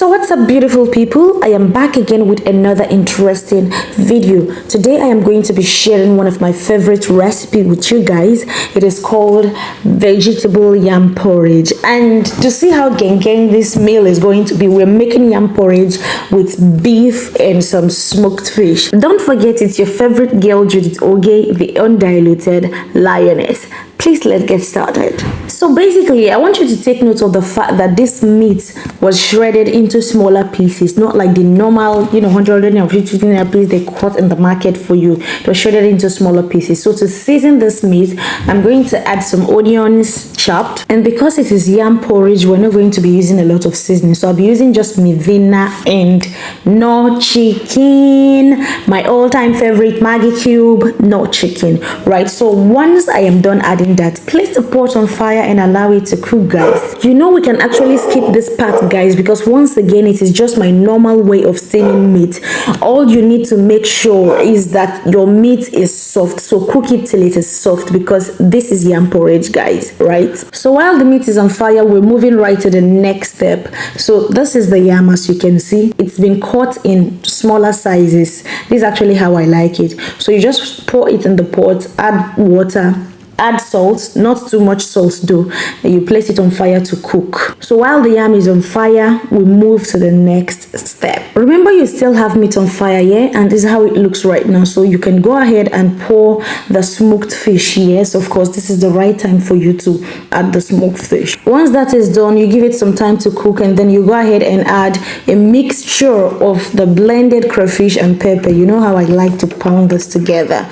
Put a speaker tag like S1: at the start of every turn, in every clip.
S1: So what's up, beautiful people? I am back again with another interesting video. Today I am going to be sharing one of my favorite recipe with you guys. It is called vegetable yam porridge, and to see how gang this meal is going to be, we're making yam porridge with beef and some smoked fish. Don't forget, it's your favorite girl Judith Oge, the undiluted lioness. Please, let's get started. So basically, I want you to take note of the fact that this meat was shredded into smaller pieces, not like the normal, 150 naira piece they cut in the market for you. It was shredded into smaller pieces. So to season this meat, I'm going to add some onions chopped. And because it is yam porridge, we're not going to be using a lot of seasoning. So I'll be using just mivina and no chicken. My all-time favorite Maggie cube, no chicken, right? So once I am done adding that, place the pot on fire and allow it to cook, guys. We can actually skip this part, guys, because once again it is just my normal way of steaming meat. All you need to make sure is that your meat is soft, so cook it till it is soft, because this is yam porridge, guys, right? So while the meat is on fire, we're moving right to the next step. So this is the yam. As you can see, it's been cut in smaller sizes. This is actually how I like it. So you just pour it in the pot, add water, add salt, not too much salt though, and you place it on fire to cook. So while the yam is on fire, we move to the next step. Remember, you still have meat on fire, yeah? And this is how it looks right now. So you can go ahead and pour the smoked fish. Yes, of course, this is the right time for you to add the smoked fish. Once that is done, you give it some time to cook, and then you go ahead and add a mixture of the blended crayfish and pepper. You know how I like to pound this together.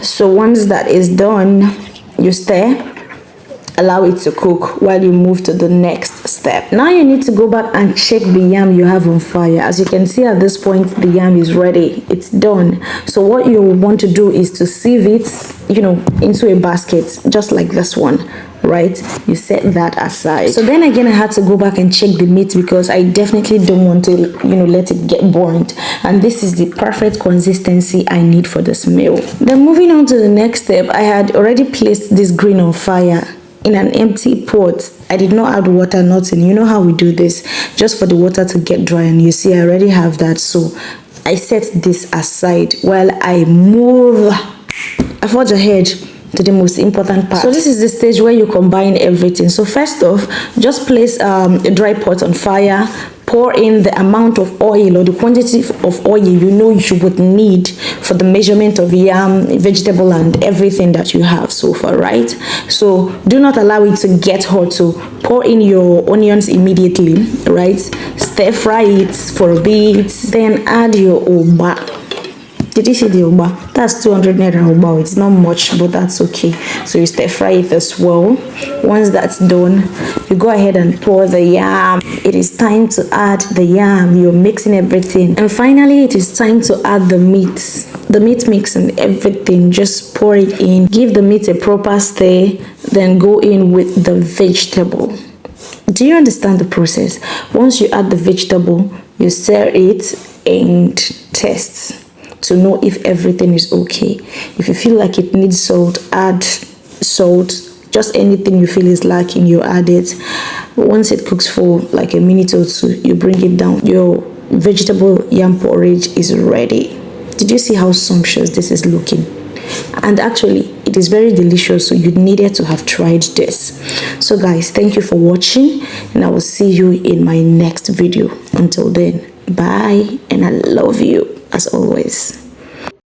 S1: So once that is done, you stir, allow it to cook while you move to the next step. Now you need to go back and check the yam you have on fire. As you can see, at this point the yam is ready, it's done. So what you want to do is to sieve it, into a basket, just like this one, right? You set that aside. So then again, I had to go back and check the meat, because I definitely don't want to let it get burnt, and this is the perfect consistency I need for this meal. Then moving on to the next step, I had already placed this green on fire in an empty pot. I did not add water, nothing. You know how we do this, just for the water to get dry, and you see I already have that. So I set this aside while I move. I forge ahead to the most important part. So this is the stage where you combine everything. So first off, just place a dry pot on fire, pour in the amount of oil or the quantity of oil you would need for the measurement of yam, vegetable, and everything that you have so far, right? So do not allow it to get hot. So pour in your onions immediately, right? Stir fry it for a bit, then add your oba. Did you see the oba? That's 200 naira oba. It's not much, but that's okay. So you stir fry it as well. Once that's done, you go ahead and pour the yam. It is time to add the yam. You're mixing everything, and finally it is time to add the meat mix and everything. Just pour it in, give the meat a proper stir, then go in with the vegetable. Do you understand the process? Once you add the vegetable, you stir it and test to know if everything is okay. If you feel like it needs salt, add salt. Just anything you feel is lacking, you add it. Once it cooks for like a minute or two, you bring it down. Your vegetable yam porridge is ready. Did you see how sumptuous this is looking? And actually, it is very delicious, so you needed to have tried this. So guys, thank you for watching, and I will see you in my next video. Until then, bye, and I love you as always.